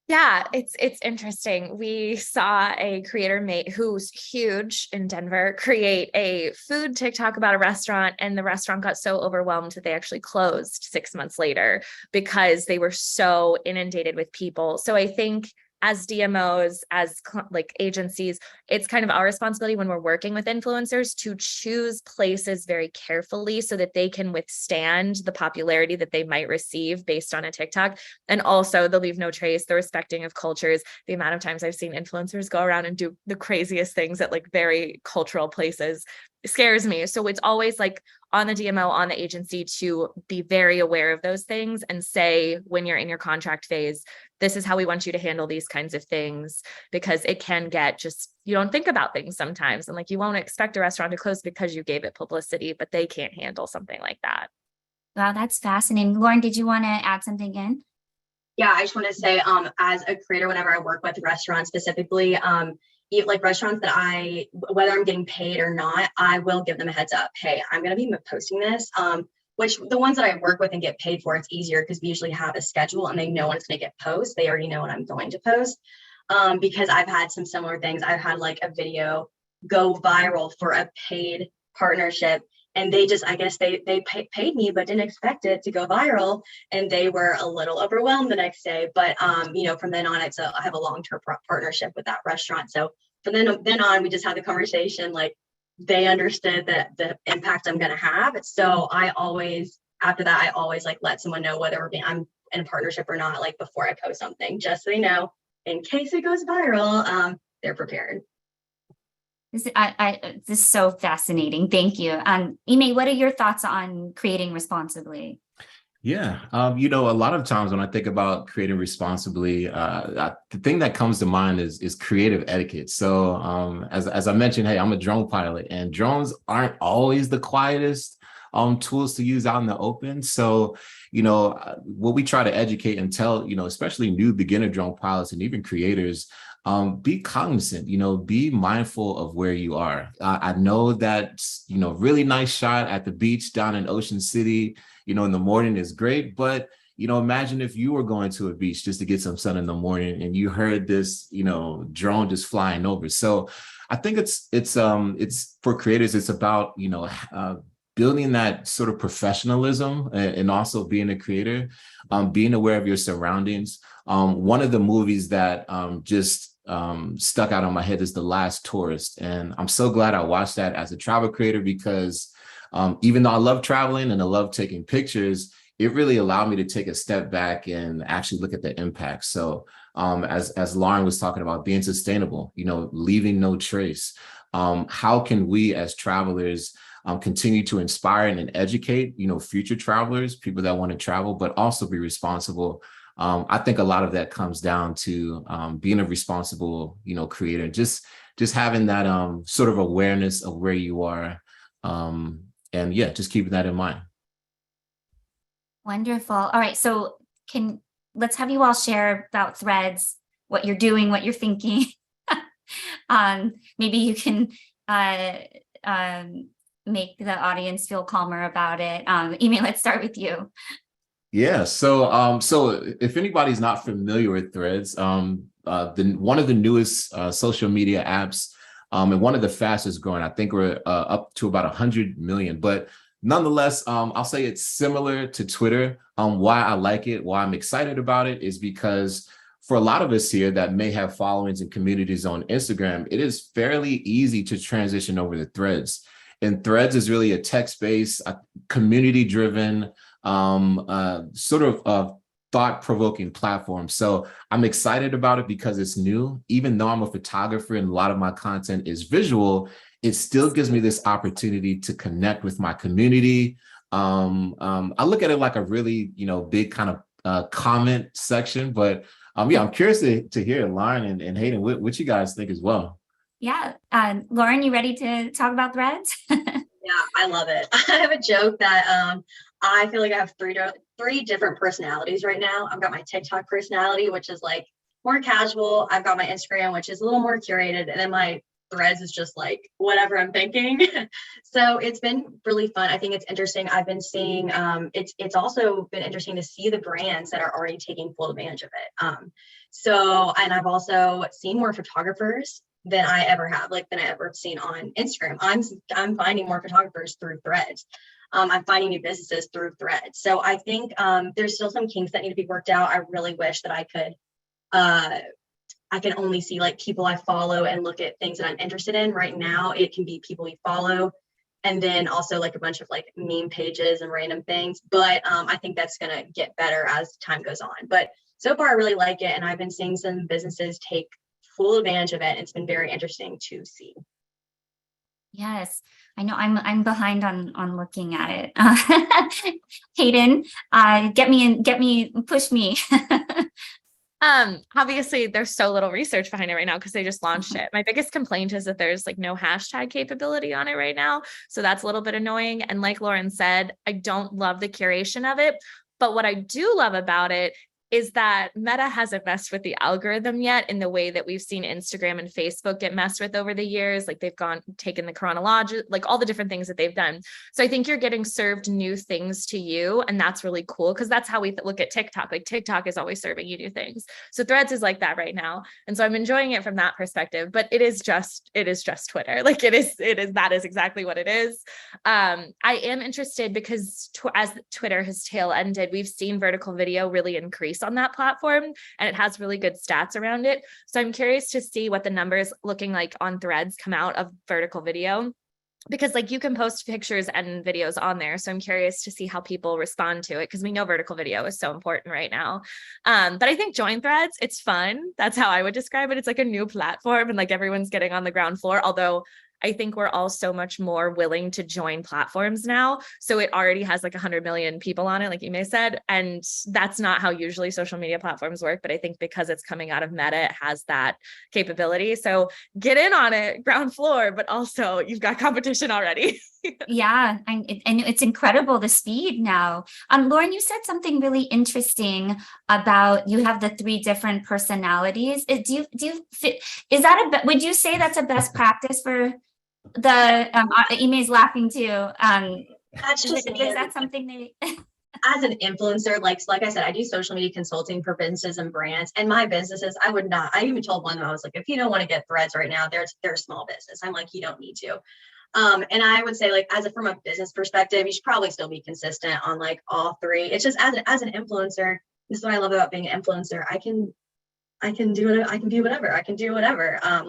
Yeah, it's interesting. We saw a creator mate who's huge in Denver create a food TikTok about a restaurant, and the restaurant got so overwhelmed that they actually closed 6 months later because they were so inundated with people. So I think as DMOs, as like agencies, it's kind of our responsibility when we're working with influencers to choose places very carefully so that they can withstand the popularity that they might receive based on a TikTok. And also the leave no trace, the respecting of cultures. The amount of times I've seen influencers go around and do the craziest things at like very cultural places scares me. So it's always like on the DMO, on the agency to be very aware of those things and say, when you're in your contract phase, this is how we want you to handle these kinds of things, because it can get just, you don't think about things sometimes. And like, you won't expect a restaurant to close because you gave it publicity, but they can't handle something like that. Wow, that's fascinating. Lauren, did you want to add something in? Yeah, I just want to say, as a creator, whenever I work with restaurants specifically, like restaurants that whether I'm getting paid or not, I will give them a heads up. Hey, I'm going to be posting this. Which the ones that I work with and get paid for, it's easier because we usually have a schedule and they know when it's going to get posted. They already know when I'm going to post. Because I've had some similar things. I've had like a video go viral for a paid partnership, and they just, I guess they paid me but didn't expect it to go viral, and they were a little overwhelmed the next day. But from then on, I have a long-term partnership with that restaurant. So from then on, we just had the conversation, like they understood that the impact I'm going to have. So after that, I always like let someone know whether I'm in a partnership or not, like before I post something, just so they know in case it goes viral, they're prepared. This is so fascinating. Thank you. Ime, what are your thoughts on creating responsibly? Yeah, a lot of times when I think about creating responsibly, the thing that comes to mind is creative etiquette. So as I mentioned, hey, I'm a drone pilot, and drones aren't always the quietest tools to use out in the open. So, what we try to educate and tell, especially new beginner drone pilots and even creators, be cognizant, be mindful of where you are. I know that, really nice shot at the beach down in Ocean City, in the morning is great, but, imagine if you were going to a beach just to get some sun in the morning and you heard this, drone just flying over. So I think it's for creators, it's about, building that sort of professionalism and also being a creator, being aware of your surroundings. One of the movies that just stuck out on my head is The Last Tourist. And I'm so glad I watched that as a travel creator, because even though I love traveling and I love taking pictures, it really allowed me to take a step back and actually look at the impact. So as Lauren was talking about being sustainable, leaving no trace, how can we as travelers continue to inspire and educate, future travelers, people that want to travel, but also be responsible. I think a lot of that comes down to being a responsible, creator, just having that sort of awareness of where you are. And yeah, just keeping that in mind. Wonderful. All right. So let's have you all share about Threads, what you're doing, what you're thinking. Maybe you can make the audience feel calmer about it. Amy, let's start with you. Yeah. So if anybody's not familiar with Threads, one of the newest social media apps, and one of the fastest growing. I think we're up to about 100 million, but nonetheless, I'll say it's similar to Twitter. Why I like it, why I'm excited about it, is because for a lot of us here that may have followings and communities on Instagram, it is fairly easy to transition over to Threads. And Threads is really a text-based, community-driven, sort of thought-provoking platform. So I'm excited about it because it's new. Even though I'm a photographer and a lot of my content is visual, it still gives me this opportunity to connect with my community. I look at it like a really, big kind of comment section, but yeah, I'm curious to hear Lauren and Hayden, what you guys think as well. Yeah. Lauren, you ready to talk about Threads? Yeah, I love it. I have a joke that I feel like I have three different personalities right now. I've got my TikTok personality, which is like more casual. I've got my Instagram, which is a little more curated. And then my Threads is just like whatever I'm thinking. So it's been really fun. I think it's interesting. I've been seeing, it's also been interesting to see the brands that are already taking full advantage of it. And I've also seen more photographers than I ever have, than I ever have seen on Instagram. I'm finding more photographers through Threads. I'm finding new businesses through Threads. So I think there's still some kinks that need to be worked out. I really wish that I can only see people I follow and look at things that I'm interested in. Right now, it can be people you follow, and then also a bunch of meme pages and random things. But I think that's gonna get better as time goes on. But so far, I really like it, and I've been seeing some businesses take full advantage of it. It's been very interesting to see. Yes, I know I'm behind on looking at it. Hayden, push me. Obviously there's so little research behind it right now because they just launched it. My biggest complaint is that there's no hashtag capability on it right now. So that's a little bit annoying. And like Lauren said, I don't love the curation of it. But what I do love about it is that Meta hasn't messed with the algorithm yet in the way that we've seen Instagram and Facebook get messed with over the years. They've taken the chronology, all the different things that they've done. So I think you're getting served new things to you. And that's really cool because that's how we look at TikTok. TikTok is always serving you new things. So Threads is like that right now. And so I'm enjoying it from that perspective, but it is just Twitter. That is exactly what it is. I am interested because as Twitter has tail ended, we've seen vertical video really increase on that platform, and it has really good stats around it. So I'm curious to see what the numbers looking like on Threads come out of vertical video, because you can post pictures and videos on there. So I'm curious to see how people respond to it, because we know vertical video is so important right now. But I think join Threads, it's fun. That's how I would describe it. It's a new platform and everyone's getting on the ground floor, although I think we're all so much more willing to join platforms now. So it already has 100 million people on it, like you may said. And that's not how usually social media platforms work. But I think because it's coming out of Meta, it has that capability. So get in on it, ground floor, but also you've got competition already. Yeah, and it's incredible the speed now. Lauren, you said something really interesting about you have the 3 different personalities. Would you say that's a best practice for the Ime's laughing too? That's just is that something they as an influencer, like I said, I do social media consulting for businesses and brands, and my businesses, I even told one of them, I was like, if you don't want to get Threads right now, they're a small business. I'm like, you don't need to. And I would say from a business perspective, you should probably still be consistent on all 3. It's just as an influencer, this is what I love about being an influencer. I can do whatever. I can do whatever. I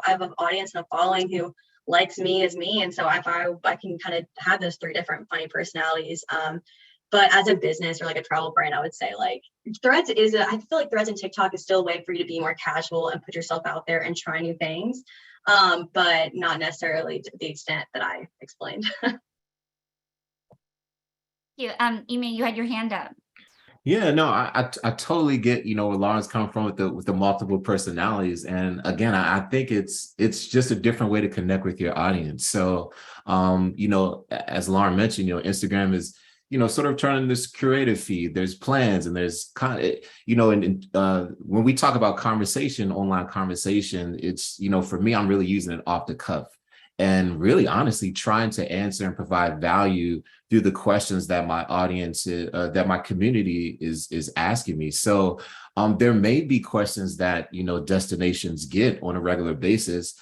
have an audience and a following who likes me as me. And so I can kind of have those 3 different funny personalities. But as a business or a travel brand, I would say Threads I feel like Threads and TikTok is still a way for you to be more casual and put yourself out there and try new things. But not necessarily to the extent that I explained. Ime, you had your hand up. Yeah, no, I totally get, where Lauren's coming from with the multiple personalities. And again, I think it's just a different way to connect with your audience. So, as Lauren mentioned, Instagram is, sort of turning this curated feed. There's plans and there's when we talk about online conversation, it's, for me, I'm really using it off the cuff. and really honestly trying to answer and provide value through the questions that my audience, that my community is asking me. So there may be questions that, destinations get on a regular basis.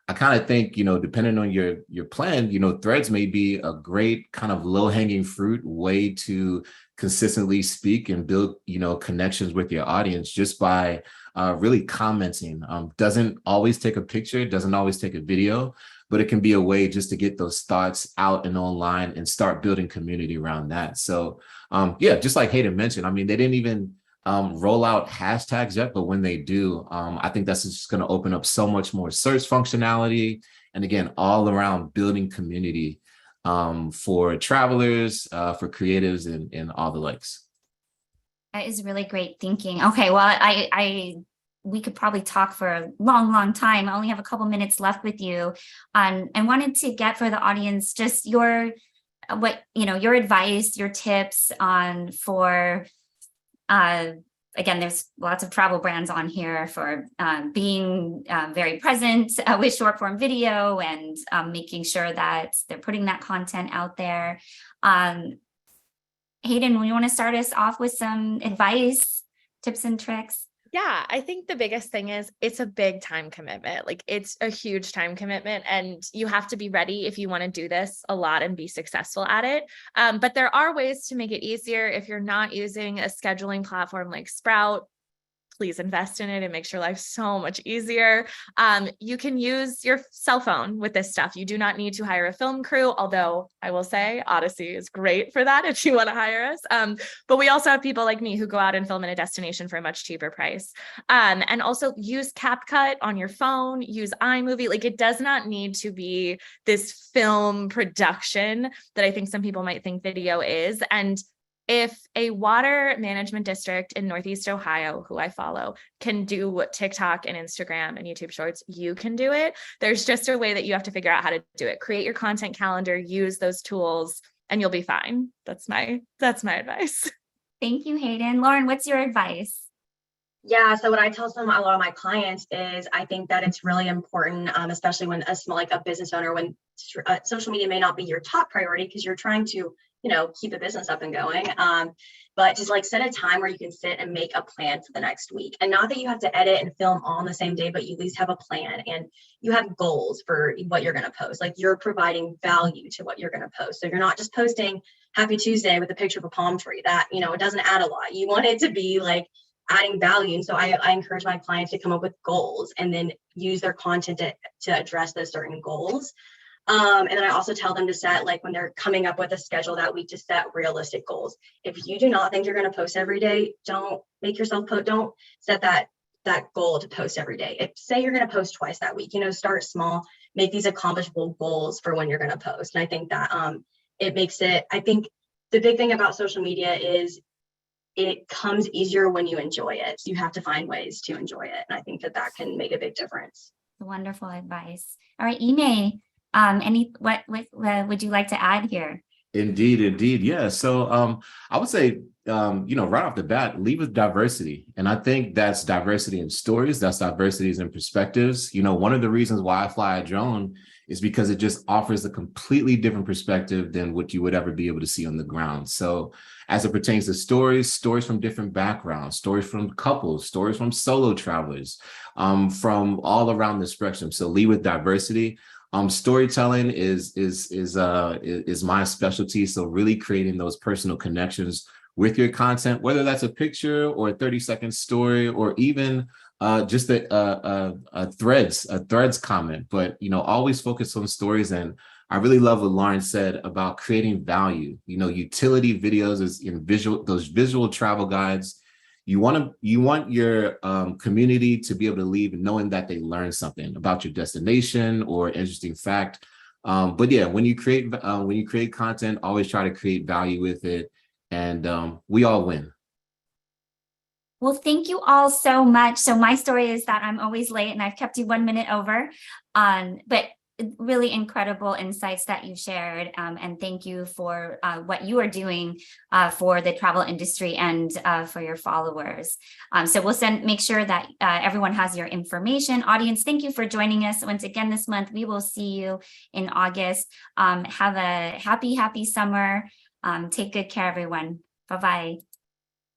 I kind of think, depending on your plan, Threads may be a great kind of low-hanging fruit way to consistently speak and build, connections with your audience just by really commenting. Doesn't always take a picture, doesn't always take a video, but it can be a way just to get those thoughts out and online and start building community around that. So yeah, just like Hayden mentioned, I mean, they didn't even roll out hashtags yet, but when they do, I think that's just going to open up so much more search functionality. And again, all around building community for travelers, for creatives and all the likes. That is really great thinking. Okay, well, we could probably talk for a long time. I only have a couple minutes left with you, and wanted to get for the audience just your advice, your tips on for. Again, there's lots of travel brands on here for being very present with short form video and making sure that they're putting that content out there. Hayden, you want to start us off with some advice, tips and tricks? Yeah, I think the biggest thing is it's a big time commitment. Like it's a huge time commitment and you have to be ready if you want to do this a lot and be successful at it. But there are ways to make it easier. If you're not using a scheduling platform like Sprout, please invest in it and makes your life so much easier. You can use your cell phone with this stuff. You do not need to hire a film crew, although I will say Odyssey is great for that if you want to hire us. But we also have people like me who go out and film in a destination for a much cheaper price. And also use CapCut on your phone, use iMovie. Like it does not need to be this film production that I think some people might think video is. And if a water management district in Northeast Ohio, who I follow, can do TikTok and Instagram and YouTube Shorts, you can do it. There's just a way that you have to figure out how to do it. Create your content calendar, use those tools, and you'll be fine. That's my advice. Thank you, Hayden. Lauren, what's your advice? Yeah, so what I tell a lot of my clients is I think that it's really important, especially when a business owner, when social media may not be your top priority because you're trying to keep a business up and going. But just like set a time where you can sit and make a plan for the next week. And not that you have to edit and film all on the same day, but you at least have a plan and you have goals for what you're going to post. Like you're providing value to what you're going to post. So you're not just posting Happy Tuesday with a picture of a palm tree that, it doesn't add a lot. You want it to be like adding value. And so I encourage my clients to come up with goals and then use their content to address those certain goals. And then I also tell them to set, like when they're coming up with a schedule that week, to set realistic goals. If you do not think you're going to post every day, don't make yourself don't set that goal to post every day. If say you're going to post twice that week, start small, make these accomplishable goals for when you're going to post. And I think that it makes it, I think the big thing about social media is it comes easier when you enjoy it. You have to find ways to enjoy it. And I think that can make a big difference. Wonderful advice. All right, Ime. What would you like to add here? Indeed. Yeah. So I would say, right off the bat, lead with diversity. And I think that's diversity in stories, that's diversity in perspectives. One of the reasons why I fly a drone is because it just offers a completely different perspective than what you would ever be able to see on the ground. So as it pertains to stories from different backgrounds, stories from couples, stories from solo travelers, from all around the spectrum. So lead with diversity. Storytelling is my specialty. So really creating those personal connections with your content, whether that's a picture or a 30-second story, or even just a threads comment, but always focus on stories. And I really love what Lauren said about creating value. Utility videos is in those visual travel guides. You want your community to be able to leave knowing that they learned something about your destination or interesting fact. But yeah, when you create content, always try to create value with it, and we all win. Well, thank you all so much. So my story is that I'm always late and I've kept you 1 minute over. But really incredible insights that you shared. And thank you for what you are doing for the travel industry and for your followers. So we'll make sure that everyone has your information. Audience, thank you for joining us once again this month. We will see you in August. Have a happy summer. Take good care, everyone. Bye-bye.